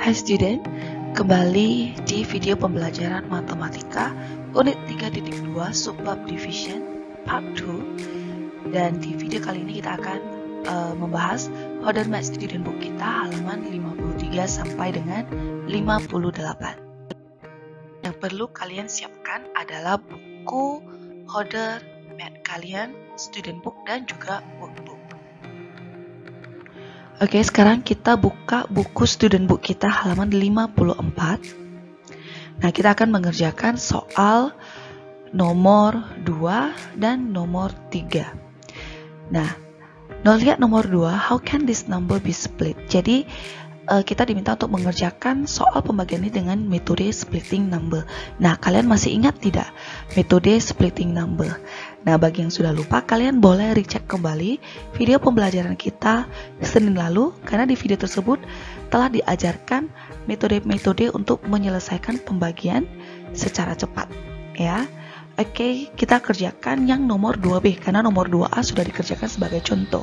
Hai student, kembali di video pembelajaran matematika unit 3.2 subbab division part 2. Dan di video kali ini kita akan membahas Modern Math Student Book kita halaman 53 sampai dengan 58. Yang perlu kalian siapkan adalah buku Modern Math kalian, student book dan juga workbook. Oke, sekarang kita buka buku student book kita halaman 54. Nah, kita akan mengerjakan soal nomor 2 dan nomor 3. Nah, lihat nomor 2, how can this number be split? Jadi, kita diminta untuk mengerjakan soal pembagian ini dengan metode splitting number. Nah, kalian masih ingat tidak metode splitting number? Nah, bagi yang sudah lupa, kalian boleh recheck kembali video pembelajaran kita Senin lalu, karena di video tersebut telah diajarkan metode-metode untuk menyelesaikan pembagian secara cepat, ya. Oke, kita kerjakan yang nomor 2B, karena nomor 2A sudah dikerjakan sebagai contoh.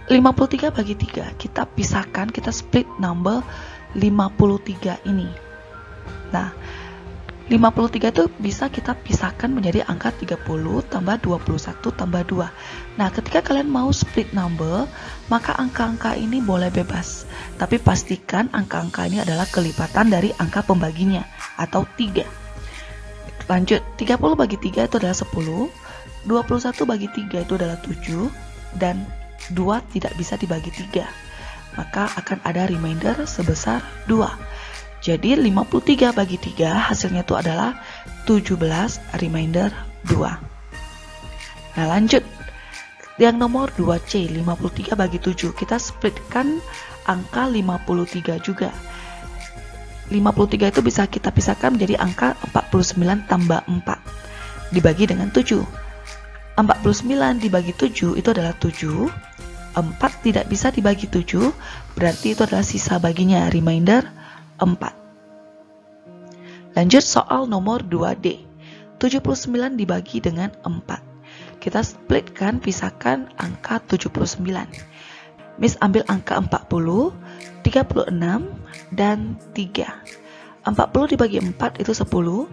53 bagi 3, kita pisahkan, kita split number 53 ini. Nah, 53 itu bisa kita pisahkan menjadi angka 30 tambah 21 tambah 2. Nah, ketika kalian mau split number, maka angka-angka ini boleh bebas. Tapi pastikan angka-angka ini adalah kelipatan dari angka pembaginya, atau 3. Lanjut, 30 bagi 3 itu adalah 10, 21 bagi 3 itu adalah 7, dan 2 tidak bisa dibagi 3. Maka akan ada remainder sebesar 2. Jadi 53 bagi 3 hasilnya itu adalah 17 remainder 2. Nah, lanjut. Yang nomor 2C, 53 bagi 7. Kita splitkan angka 53 juga. 53 itu bisa kita pisahkan menjadi angka 49 tambah 4 dibagi dengan 7. 49 dibagi 7 itu adalah 7. 4 tidak bisa dibagi 7, berarti itu adalah sisa baginya, remainder 4. Lanjut soal nomor 2D. 79 dibagi dengan 4. Kita splitkan, pisahkan angka 79. Miss ambil angka 40, 36, dan 3. 40 dibagi 4 itu 10,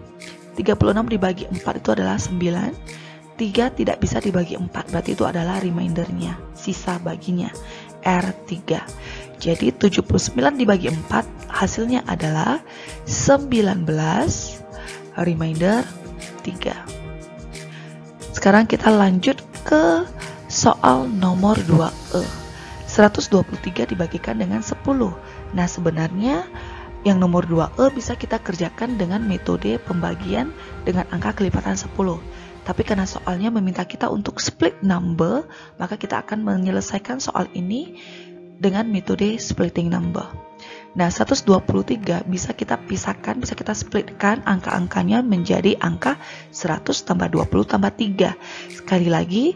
36 dibagi 4 itu adalah 9, 3 tidak bisa dibagi 4, berarti itu adalah remindernya, sisa baginya, R3. Jadi 79 dibagi 4 hasilnya adalah 19 remainder 3. Sekarang kita lanjut ke soal nomor 2E. 123 dibagikan dengan 10. Nah, sebenarnya yang nomor 2E bisa kita kerjakan dengan metode pembagian dengan angka kelipatan 10. Tapi karena soalnya meminta kita untuk split number, maka kita akan menyelesaikan soal ini dengan metode splitting number. Nah, 123 bisa kita pisahkan, bisa kita splitkan angka-angkanya menjadi angka 100 tambah 20 tambah 3. Sekali lagi,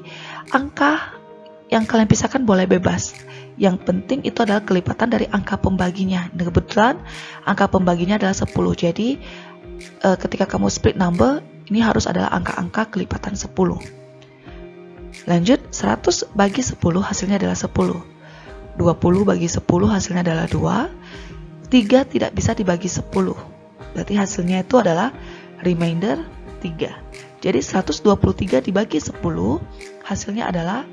angka yang kalian pisahkan boleh bebas. Yang penting itu adalah kelipatan dari angka pembaginya. Nah, kebetulan angka pembaginya adalah 10. Jadi, ketika kamu split number, ini harus adalah angka-angka kelipatan 10. Lanjut, 100 bagi 10 hasilnya adalah 10. 20 bagi 10 hasilnya adalah 2. 3 tidak bisa dibagi 10. Berarti hasilnya itu adalah remainder 3. Jadi 123 dibagi 10 hasilnya adalah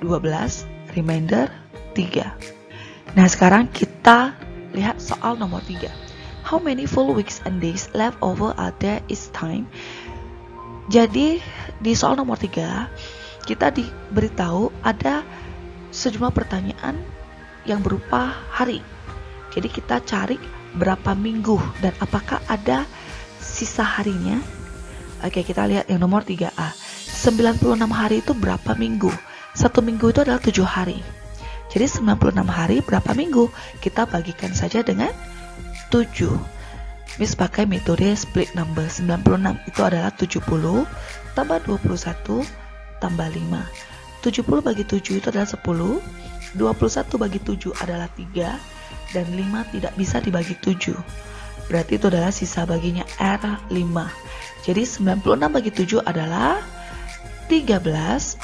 12 remainder 3. Nah, sekarang kita lihat soal nomor 3. How many full weeks and days left over are there each time? Jadi di soal nomor 3 kita diberitahu ada sejumlah pertanyaan yang berupa hari. Jadi kita cari berapa minggu dan apakah ada sisa harinya. Oke, kita lihat yang nomor 3A. 96 hari itu berapa minggu? 1 minggu itu adalah 7 hari. Jadi 96 hari berapa minggu? Kita bagikan saja dengan 7. Miss pakai metode split number. 96 itu adalah 70 tambah 21 tambah 5. 70 bagi 7 itu adalah 10, 21 bagi 7 adalah 3, dan 5 tidak bisa dibagi 7. Berarti itu adalah sisa baginya R5. Jadi 96 bagi 7 adalah 13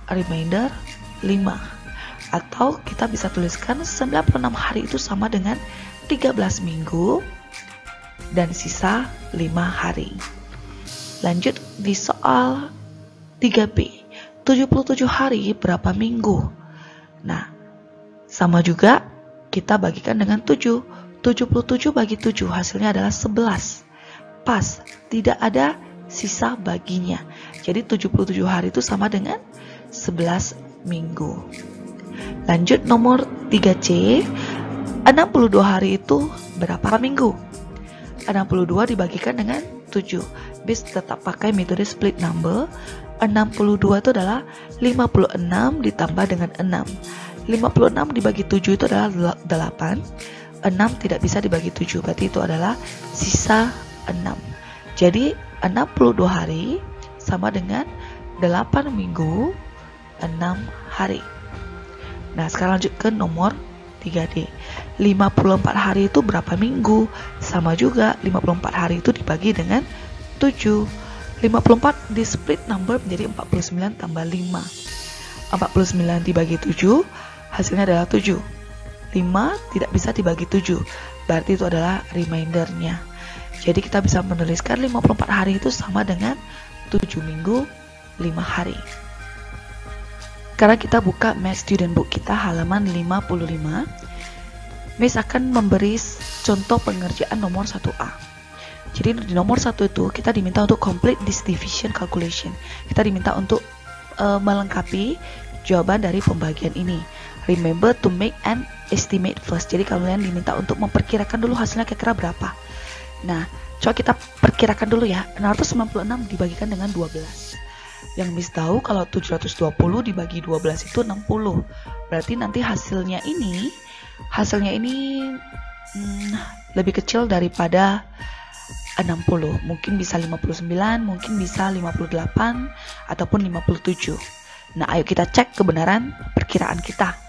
remainder 5. Atau kita bisa tuliskan 96 hari itu sama dengan 13 minggu, dan sisa 5 hari. Lanjut di soal 3B, 77 hari berapa minggu? Nah, sama juga kita bagikan dengan 7. 77 bagi 7 hasilnya adalah 11. Pas, tidak ada sisa baginya. Jadi 77 hari itu sama dengan 11 minggu. Lanjut nomor 3C, 62 hari itu berapa minggu? 62 dibagikan dengan 7. Bis tetap pakai metode split number. 62 itu adalah 56 ditambah dengan 6. 56 dibagi 7 itu adalah 8. 6 tidak bisa dibagi 7, berarti itu adalah sisa 6. Jadi 62 hari sama dengan 8 minggu 6 hari. Nah, sekarang lanjut ke nomor 3D. 54 hari itu berapa minggu? Sama juga, 54 hari itu dibagi dengan 7. 54 di split number menjadi 49 tambah 5. 49 dibagi 7, hasilnya adalah 7. 5 tidak bisa dibagi 7, berarti itu adalah remindernya. Jadi kita bisa menuliskan 54 hari itu sama dengan 7 minggu 5 hari. Sekarang kita buka Math Student Book kita halaman 55. Miss akan memberi contoh pengerjaan nomor 1A. Jadi di nomor 1 itu kita diminta untuk complete this division calculation. Kita diminta untuk melengkapi jawaban dari pembagian ini. Remember to make an estimate first. Jadi kalian diminta untuk memperkirakan dulu hasilnya kira-kira berapa. Nah, coba kita perkirakan dulu ya. 696 dibagikan dengan 12. Yang Miss tahu kalau 720 dibagi 12 itu 60. Berarti nanti hasilnya ini lebih kecil daripada 60. Mungkin bisa 59, mungkin bisa 58 ataupun 57. Nah, ayo kita cek kebenaran perkiraan kita.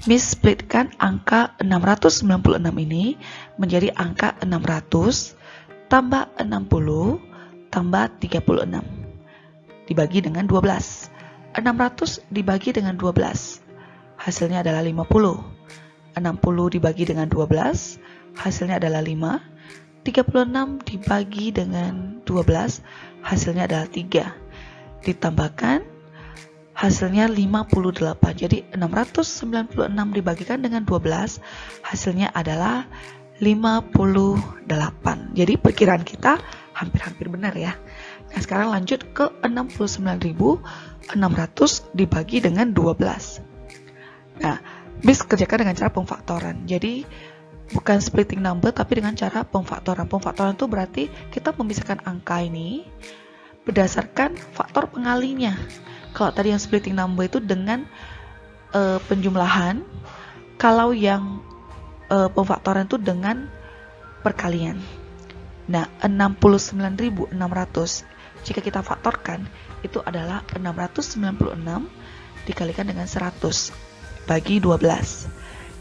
Miss splitkan angka 696 ini menjadi angka 600 tambah 60 tambah 36 dibagi dengan 12. 600 dibagi dengan 12, hasilnya adalah 50. 60 dibagi dengan 12, hasilnya adalah 5. 36 dibagi dengan 12, hasilnya adalah 3. Ditambahkan, hasilnya 58. Jadi 696 dibagikan dengan 12, hasilnya adalah 58. Jadi perkiraan kita hampir-hampir benar ya. Nah, sekarang lanjut ke 69.600 dibagi dengan 12. Nah, Miss kerjakan dengan cara pemfaktoran. Jadi bukan splitting number tapi dengan cara pemfaktoran. Pemfaktoran itu berarti kita memisahkan angka ini berdasarkan faktor pengalinya. Kalau tadi yang splitting number itu dengan penjumlahan, kalau yang pemfaktoran itu dengan perkalian. Nah, 69.600 jika kita faktorkan itu adalah 696 dikalikan dengan 100 bagi 12.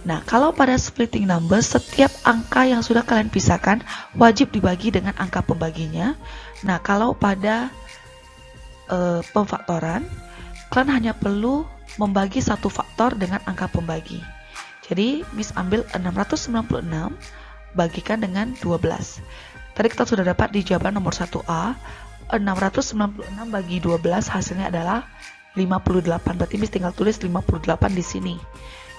Nah, kalau pada splitting number, setiap angka yang sudah kalian pisahkan wajib dibagi dengan angka pembaginya. Nah, kalau pada pemfaktoran, kalian hanya perlu membagi satu faktor dengan angka pembagi. Jadi, Miss ambil 696 bagikan dengan 12. Tadi kita sudah dapat di jawaban nomor 1A, 696 bagi 12 hasilnya adalah 58. Berarti Miss tinggal tulis 58 di sini.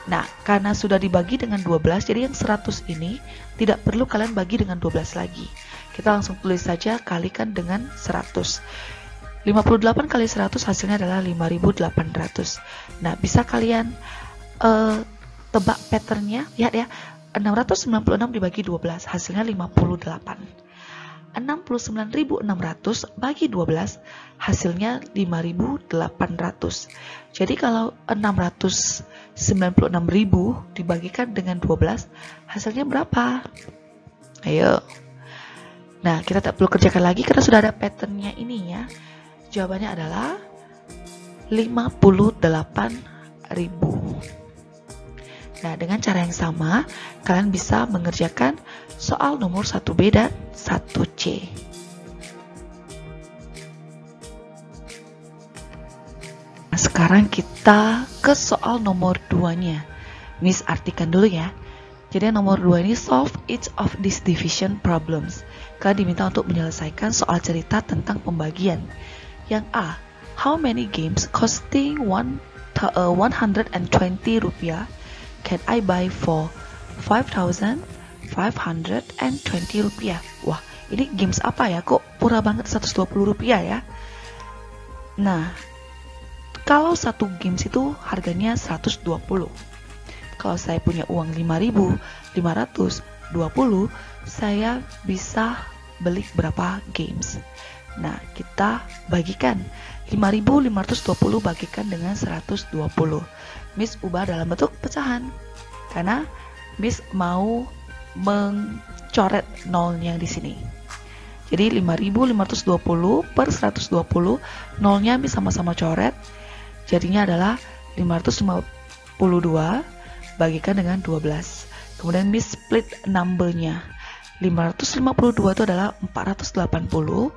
Nah, karena sudah dibagi dengan 12, jadi yang 100 ini tidak perlu kalian bagi dengan 12 lagi. Kita langsung tulis saja kalikan dengan 100. 58 kali 100 hasilnya adalah 5.800. Nah, bisa kalian tebak patternnya. Lihat ya, 696 dibagi 12 hasilnya 58. 69.600 bagi 12 hasilnya 5.800. Jadi kalau 696.000 dibagikan dengan 12 hasilnya berapa? Ayo. Nah, kita tak perlu kerjakan lagi karena sudah ada patternnya ini ya. Jawabannya adalah 58.000. Nah, dengan cara yang sama, kalian bisa mengerjakan soal nomor 1B dan 1C. Nah, sekarang kita ke soal nomor 2-nya. Miss artikan dulu ya. Jadi nomor 2 ini solve each of these division problems. Kalian diminta untuk menyelesaikan soal cerita tentang pembagian. Yang A, how many games costing 120 rupiah can I buy for 5,520 rupiah? Wah, ini games apa ya? Kok murah banget 120 rupiah ya? Nah, kalau satu games itu harganya 120. Kalau saya punya uang 5.520, saya bisa beli berapa games? Nah, kita bagikan 5.520 bagikan dengan 120. Miss ubah dalam bentuk pecahan karena Miss mau mencoret nolnya di sini. Jadi 5.520 per 120, nolnya Miss sama-sama coret. Jadinya adalah 552 bagikan dengan 12. Kemudian Miss split number-nya. 552 itu adalah 480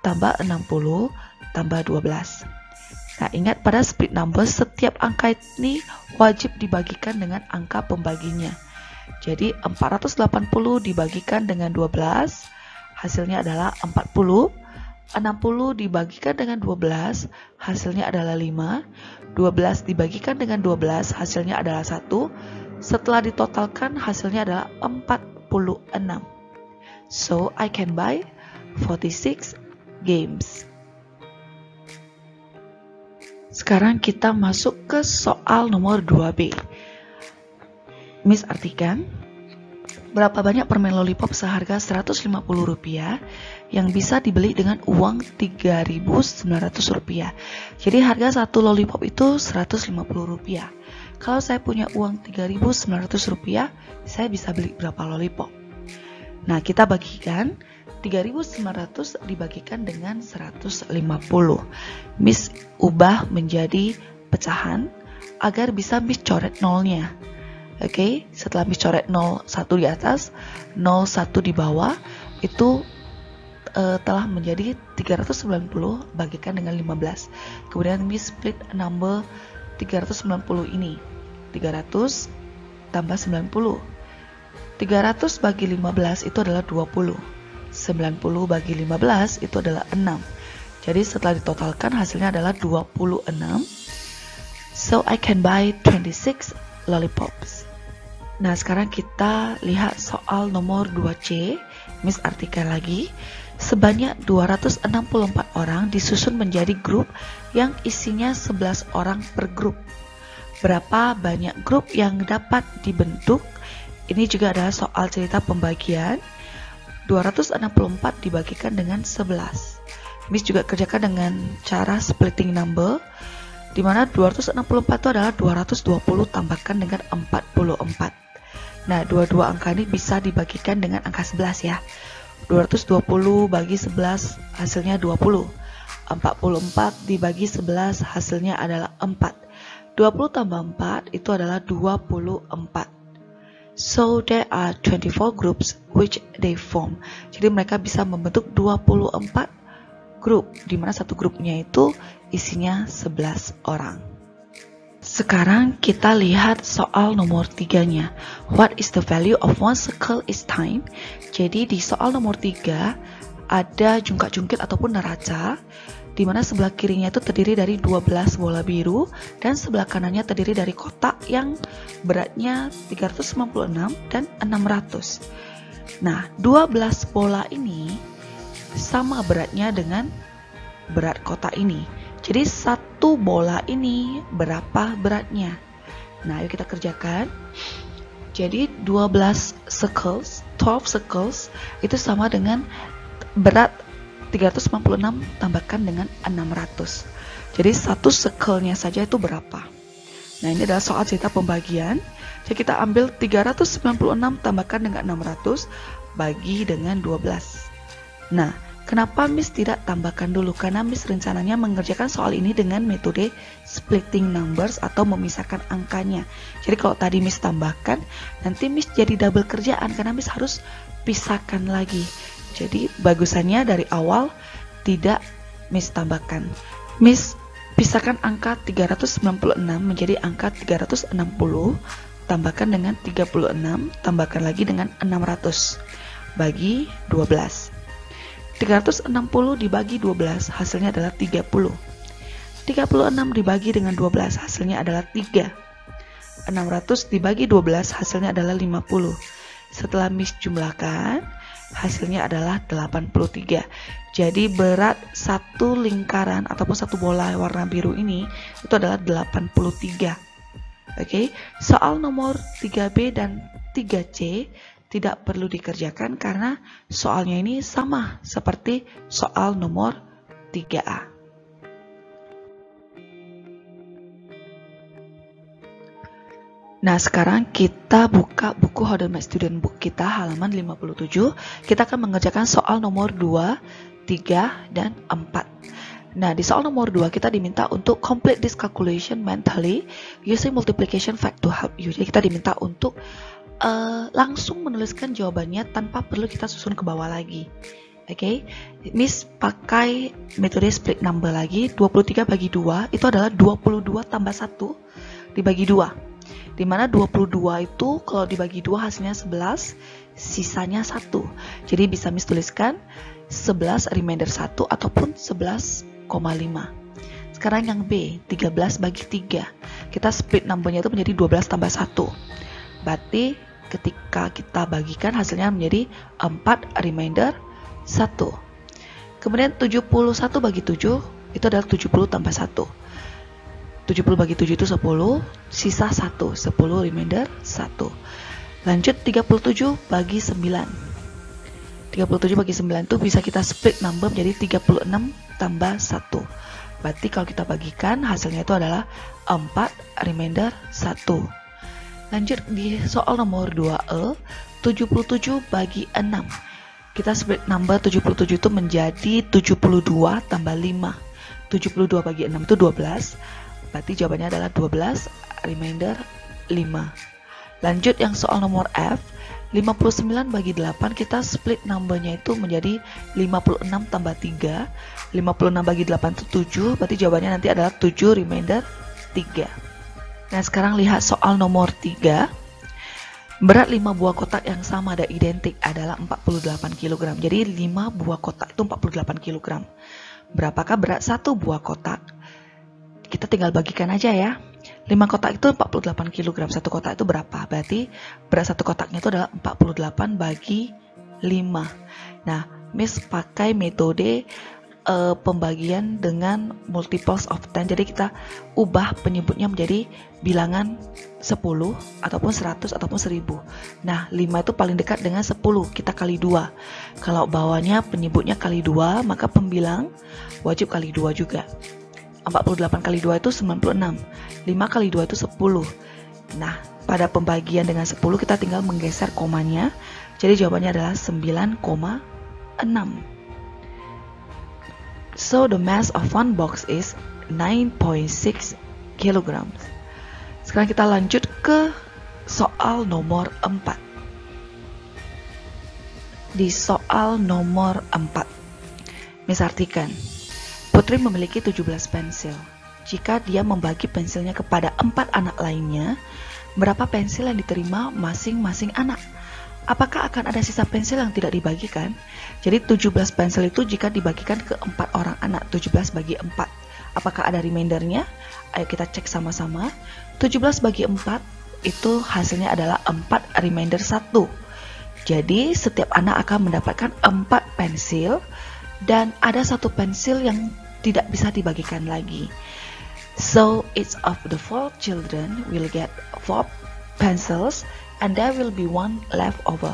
tambah 60 tambah 12. Nah, ingat pada split number setiap angka ini wajib dibagikan dengan angka pembaginya. Jadi 480 dibagikan dengan 12 hasilnya adalah 40. 60 dibagikan dengan 12 hasilnya adalah 5. 12 dibagikan dengan 12 hasilnya adalah 1. Setelah ditotalkan hasilnya adalah 46. So I can buy 46 games. Sekarang kita masuk ke soal nomor 2B. Miss artikan, berapa banyak permen lollipop seharga 150 rupiah yang bisa dibeli dengan uang 3.900 rupiah. Jadi harga satu lollipop itu 150 rupiah. Kalau saya punya uang 3.900 rupiah, saya bisa beli berapa lollipop? Nah, kita bagikan 3.900 dibagikan dengan 150. Miss ubah menjadi pecahan agar bisa Miss coret nolnya. Oke, setelah Miss coret 01 di atas, 01 di bawah, itu telah menjadi 390 bagikan dengan 15. Kemudian Miss split number 390 ini. 300 tambah 90. 300 bagi 15 itu adalah 20. 90 bagi 15 itu adalah 6. Jadi setelah ditotalkan hasilnya adalah 26. So I can buy 26 lollipops. Nah, sekarang kita lihat soal nomor 2C. Miss artikan lagi. Sebanyak 264 orang disusun menjadi grup yang isinya 11 orang per grup. Berapa banyak grup yang dapat dibentuk? Ini juga adalah soal cerita pembagian. 264 dibagikan dengan 11. Miss juga kerjakan dengan cara splitting number, di mana 264 itu adalah 220 tambahkan dengan 44. Nah, dua-dua angka ini bisa dibagikan dengan angka 11 ya. 220 bagi 11 hasilnya 20. 44 dibagi 11 hasilnya adalah 4. 20 tambah 4 itu adalah 24. So there are 24 groups which they form. Jadi mereka bisa membentuk 24 grup, di mana satu grupnya itu isinya 11 orang. Sekarang kita lihat soal nomor 3-nya. What is the value of one circle is time? Jadi di soal nomor 3 ada jungkat-jungkit ataupun neraca, di mana sebelah kirinya itu terdiri dari 12 bola biru dan sebelah kanannya terdiri dari kotak yang beratnya 396 dan 600. Nah, 12 bola ini sama beratnya dengan berat kotak ini. Jadi satu bola ini berapa beratnya? Nah, yuk kita kerjakan. Jadi 12 circles itu sama dengan berat 396 tambahkan dengan 600. Jadi satu circle-nya saja itu berapa? Nah, ini adalah soal cerita pembagian. Jadi kita ambil 396 tambahkan dengan 600 bagi dengan 12. Nah, kenapa Miss tidak tambahkan dulu? Karena Miss rencananya mengerjakan soal ini dengan metode splitting numbers atau memisahkan angkanya. Jadi kalau tadi Miss tambahkan, nanti Miss jadi double kerjaan karena Miss harus pisahkan lagi. Jadi bagusannya dari awal tidak Miss tambahkan. Miss pisahkan angka 396 menjadi angka 360 tambahkan dengan 36, tambahkan lagi dengan 600, bagi 12. 360 dibagi 12, hasilnya adalah 30. 36 dibagi dengan 12, hasilnya adalah 3. 600 dibagi 12, hasilnya adalah 50. Setelah Miss jumlahkan, hasilnya adalah 83. Jadi berat satu lingkaran ataupun satu bola warna biru ini itu adalah 83. Oke, soal nomor 3B dan 3C tidak perlu dikerjakan karena soalnya ini sama seperti soal nomor 3A. Nah, sekarang kita buka buku How to Make Student Book kita halaman 57. Kita akan mengerjakan soal nomor 2, 3, dan 4. Nah, di soal nomor 2 kita diminta untuk complete this calculation mentally using multiplication fact to help you. Jadi kita diminta untuk langsung menuliskan jawabannya tanpa perlu kita susun ke bawah lagi. Oke, Miss pakai metode split number lagi. 23 bagi 2 itu adalah 22 tambah 1 dibagi 2. Dimana 22 itu kalau dibagi 2 hasilnya 11, sisanya 1. Jadi bisa Miss tuliskan 11 remainder 1 ataupun 11,5. Sekarang yang B, 13 bagi 3. Kita split numbernya itu menjadi 12 tambah 1. Berarti ketika kita bagikan hasilnya menjadi 4 remainder 1. Kemudian 71 bagi 7 itu adalah 70 tambah 1. 70 bagi 7 itu 10, sisa 1, 10 remainder 1. Lanjut 37 bagi 9. 37 bagi 9 itu bisa kita split number menjadi 36 tambah 1. Berarti kalau kita bagikan hasilnya itu adalah 4 remainder 1. Lanjut di soal nomor 2E, 77 bagi 6. Kita split number 77 itu menjadi 72 tambah 5. 72 bagi 6 itu 12. Berarti jawabannya adalah 12 remainder 5. Lanjut yang soal nomor F, 59 bagi 8 kita split numbernya itu menjadi 56 tambah 3. 56 bagi 8 itu 7, berarti jawabannya nanti adalah 7 remainder 3. Nah, sekarang lihat soal nomor 3. Berat 5 buah kotak yang sama dan identik adalah 48 kg. Jadi 5 buah kotak itu 48 kg. Berapakah berat 1 buah kotak? Kita tinggal bagikan aja ya. 5 kotak itu 48 kg. Satu kotak itu berapa? Berarti berat satu kotaknya itu adalah 48 bagi 5. Nah, Miss pakai metode pembagian dengan multiples of 10. Jadi kita ubah penyebutnya menjadi bilangan 10 ataupun 100 ataupun 1000. Nah, 5 itu paling dekat dengan 10. Kita kali 2. Kalau bawahnya penyebutnya kali 2, maka pembilang wajib kali 2 juga. 48 kali 2 itu 96. 5 kali 2 itu 10. Nah, pada pembagian dengan 10 kita tinggal menggeser komanya. Jadi jawabannya adalah 9,6. So the mass of one box is 9.6 kg. Sekarang kita lanjut ke soal nomor 4. Di soal nomor 4, Miss artikan, Putri memiliki 17 pensil. Jika dia membagi pensilnya kepada 4 anak lainnya, berapa pensil yang diterima masing-masing anak? Apakah akan ada sisa pensil yang tidak dibagikan? Jadi 17 pensil itu jika dibagikan ke 4 orang anak, 17 bagi 4. Apakah ada remindernya? Ayo kita cek sama-sama. 17 bagi 4 itu hasilnya adalah 4 remainder 1. Jadi setiap anak akan mendapatkan 4 pensil dan ada 1 pensil yang tidak bisa dibagikan lagi. So each of the 4 children will get 4 pencils and there will be 1 left over.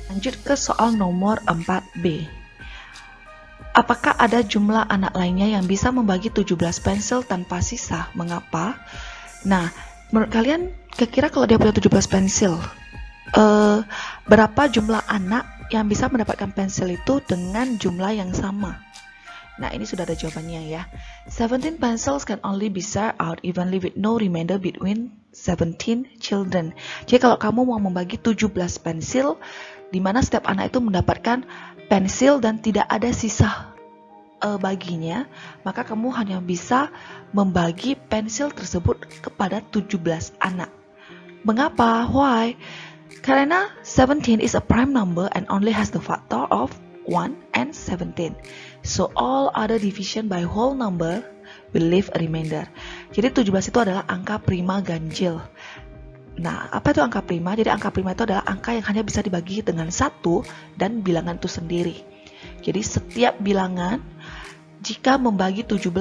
Lanjut ke soal nomor 4B. Apakah ada jumlah anak lainnya yang bisa membagi 17 pensil tanpa sisa? Mengapa? Nah, menurut kalian kira-kira kalau dia punya 17 pensil, berapa jumlah anak yang bisa mendapatkan pensil itu dengan jumlah yang sama? Nah, ini sudah ada jawabannya ya. 17 pencils can only be shared out evenly with no remainder between 17 children. Jadi kalau kamu mau membagi 17 pensil, di mana setiap anak itu mendapatkan pensil dan tidak ada sisa baginya, maka kamu hanya bisa membagi pensil tersebut kepada 17 anak. Mengapa? Why? Karena 17 is a prime number and only has the factor of 1 and 17. So all other division by whole number will leave a remainder. Jadi 17 itu adalah angka prima ganjil. Nah, apa itu angka prima? Jadi angka prima itu adalah angka yang hanya bisa dibagi dengan 1 dan bilangan itu sendiri. Jadi setiap bilangan jika membagi 17,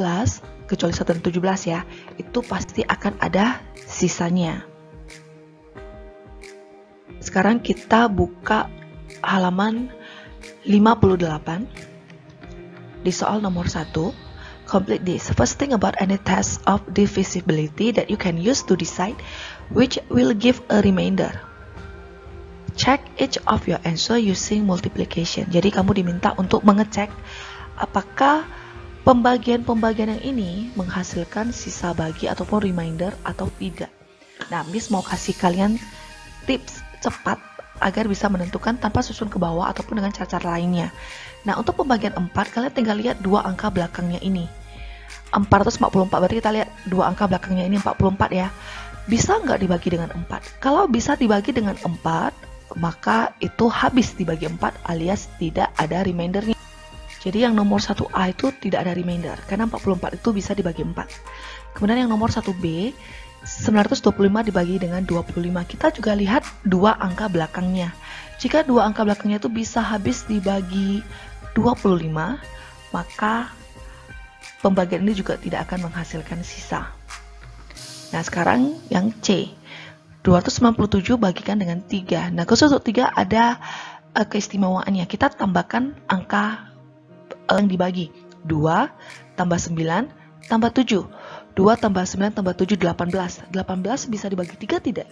kecuali 1 dan 17 ya, itu pasti akan ada sisanya. Sekarang kita buka halaman 58 di soal nomor 1. Complete this. First, think about any test of divisibility that you can use to decide which will give a remainder. Check each of your answer using multiplication. Jadi kamu diminta untuk mengecek apakah pembagian-pembagian yang ini menghasilkan sisa bagi ataupun remainder atau tidak. Nah, Miss mau kasih kalian tips cepat agar bisa menentukan tanpa susun ke bawah ataupun dengan cara-cara lainnya. Nah, untuk pembagian 4, kalian tinggal lihat dua angka belakangnya ini. 444, berarti kita lihat dua angka belakangnya ini 44 ya. Bisa nggak dibagi dengan 4? Kalau bisa dibagi dengan 4, maka itu habis dibagi 4 alias tidak ada remaindernya. Jadi yang nomor 1A itu tidak ada remainder, karena 44 itu bisa dibagi 4. Kemudian yang nomor 1B, 925 dibagi dengan 25. Kita juga lihat dua angka belakangnya. Jika dua angka belakangnya itu bisa habis dibagi 25, maka pembagian ini juga tidak akan menghasilkan sisa. Nah, sekarang yang C. 297 bagikan dengan 3. Nah, khusus untuk 3 ada keistimewaannya. Kita tambahkan angka yang dibagi. 2 tambah 9 tambah 7. 2 tambah 9 tambah 7, 18. 18 bisa dibagi 3 tidak?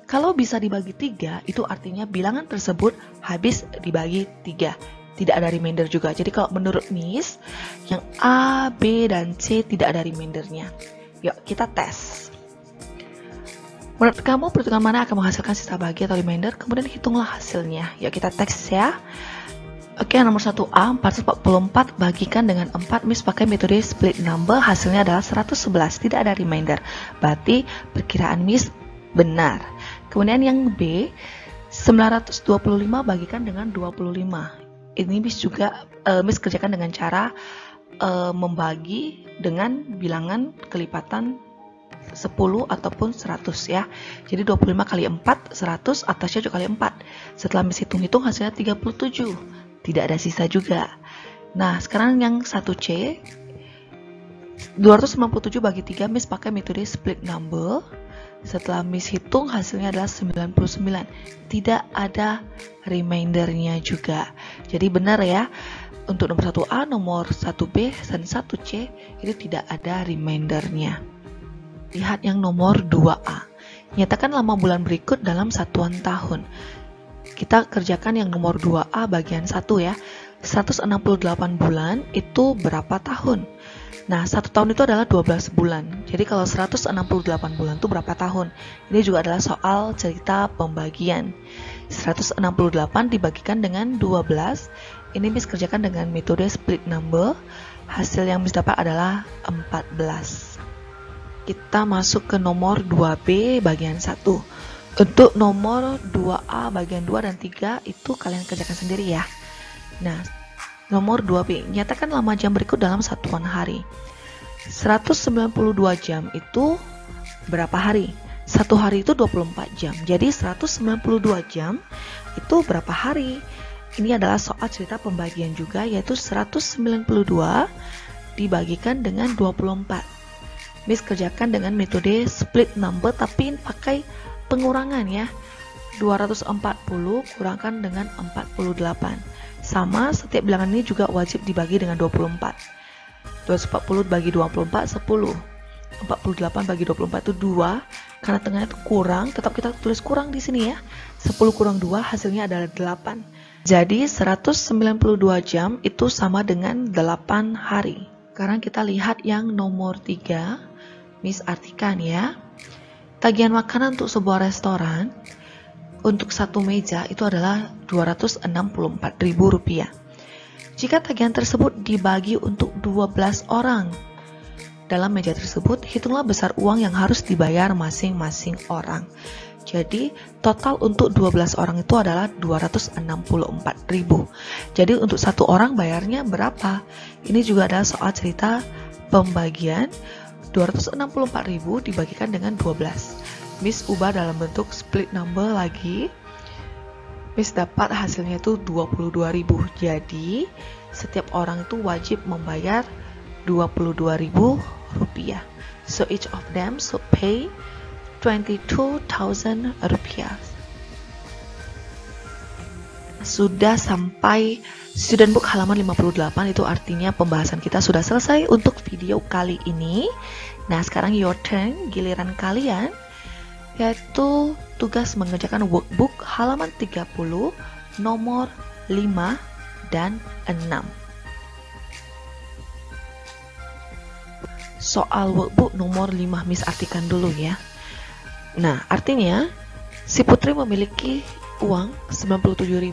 Kalau bisa dibagi 3, itu artinya bilangan tersebut habis dibagi 3. Tidak ada remainder juga. Jadi kalau menurut Miss, yang A, B, dan C tidak ada remaindernya. Yuk, kita tes. Menurut kamu, perhitungan mana akan menghasilkan sisa bagi atau remainder? Kemudian hitunglah hasilnya. Yuk, kita tes ya. Oke, nomor 1A, 444 bagikan dengan 4. Miss pakai metode split number, hasilnya adalah 111, tidak ada remainder. Berarti perkiraan Miss benar. Kemudian yang B, 925 bagikan dengan 25. Ini Miss juga Miss kerjakan dengan cara membagi dengan bilangan kelipatan 10 ataupun 100 ya. Jadi 25 kali 4, 100, atasnya juga kali 4. Setelah Miss hitung-hitung hasilnya 37. Tidak ada sisa juga. Nah, sekarang yang 1C, 297 bagi 3, Miss pakai metode split number. Setelah Miss hitung hasilnya adalah 99. Tidak ada remaindernya juga. Jadi benar ya, untuk nomor 1A, nomor 1B, dan 1C itu tidak ada remaindernya. Lihat yang nomor 2A. Nyatakan lama bulan berikut dalam satuan tahun. Kita kerjakan yang nomor 2A bagian 1 ya. 168 bulan itu berapa tahun? Nah, 1 tahun itu adalah 12 bulan. Jadi kalau 168 bulan itu berapa tahun? Ini juga adalah soal cerita pembagian. 168 dibagikan dengan 12. Ini Miss kerjakan dengan metode split number. Hasil yang Miss dapat adalah 14. Kita masuk ke nomor 2B bagian 1. Untuk nomor 2A bagian 2 dan 3 itu kalian kerjakan sendiri ya. Nah, nomor 2B, nyatakan lama jam berikut dalam satuan hari. 192 jam itu berapa hari? Satu hari itu 24 jam. Jadi 192 jam itu berapa hari? Ini adalah soal cerita pembagian juga, yaitu 192 dibagikan dengan 24. Miss kerjakan dengan metode split number tapi pakai pengurangan ya. 240 kurangkan dengan 48. Sama, setiap bilangan ini juga wajib dibagi dengan 24. 240 bagi 24, 10. 48 bagi 24 itu 2. Karena tengahnya itu kurang, tetap kita tulis kurang di sini ya. 10 kurang 2 hasilnya adalah 8. Jadi 192 jam itu sama dengan 8 hari. Sekarang kita lihat yang nomor 3. Miss artikan ya. Tagihan makanan untuk sebuah restoran untuk satu meja itu adalah Rp264.000. Jika tagihan tersebut dibagi untuk 12 orang, dalam meja tersebut hitunglah besar uang yang harus dibayar masing-masing orang. Jadi total untuk 12 orang itu adalah 264.000. Jadi untuk satu orang bayarnya berapa? Ini juga adalah soal cerita pembagian. 264.000 dibagikan dengan 12. Miss ubah dalam bentuk split number lagi. Miss dapat hasilnya itu 22.000. Jadi setiap orang itu wajib membayar 22.000 rupiah. So each of them should pay 22,000 rupiah. Sudah sampai student book halaman 58, itu artinya pembahasan kita sudah selesai untuk video kali ini. Nah, sekarang your turn, giliran kalian, yaitu tugas mengerjakan workbook halaman 30, nomor 5 dan 6. Soal workbook nomor 5 Miss artikan dulu ya. Nah, artinya si Putri memiliki uang 97.000.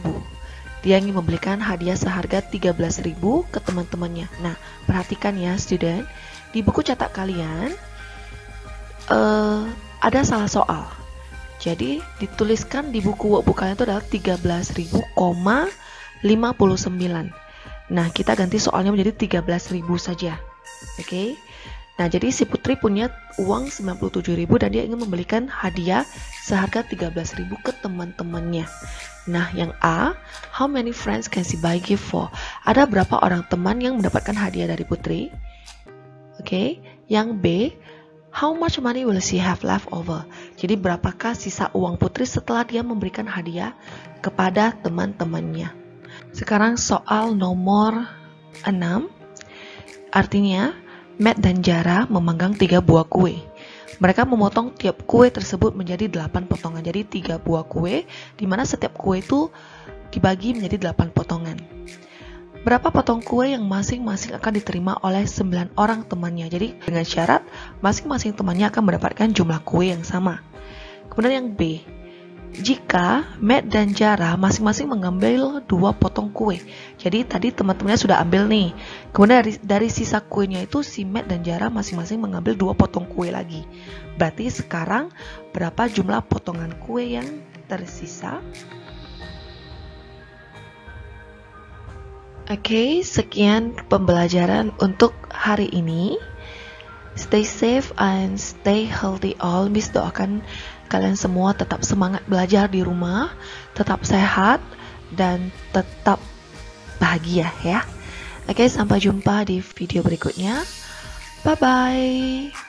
Dia ingin membelikan hadiah seharga 13.000 ke teman-temannya. Nah, perhatikan ya student, di buku cetak kalian ada salah soal. Jadi dituliskan di buku workbook kalian itu adalah 13.000,59. Nah, kita ganti soalnya menjadi 13.000 saja. Oke. Nah, jadi si Putri punya uang 97.000 dan dia ingin membelikan hadiah seharga 13.000 ke teman-temannya. Nah, yang A, how many friends can she buy gift for? Ada berapa orang teman yang mendapatkan hadiah dari Putri? Oke. Yang B, how much money will she have left over? Jadi berapakah sisa uang Putri setelah dia memberikan hadiah kepada teman-temannya? Sekarang soal nomor 6. Artinya Matt dan Jara memanggang 3 buah kue. Mereka memotong tiap kue tersebut menjadi 8 potongan. Jadi 3 buah kue, di mana setiap kue itu dibagi menjadi 8 potongan. Berapa potong kue yang masing-masing akan diterima oleh 9 orang temannya. Jadi dengan syarat masing-masing temannya akan mendapatkan jumlah kue yang sama. Kemudian yang B, jika Matt dan Jara masing-masing mengambil 2 potong kue. Jadi tadi teman-temannya sudah ambil nih. Kemudian dari sisa kuenya itu si Matt dan Jara masing-masing mengambil 2 potong kue lagi. Berarti sekarang berapa jumlah potongan kue yang tersisa? Oke, sekian pembelajaran untuk hari ini. Stay safe and stay healthy all. Miss doakan kalian semua tetap semangat belajar di rumah, tetap sehat, dan tetap bahagia ya. Oke, sampai jumpa di video berikutnya. Bye-bye.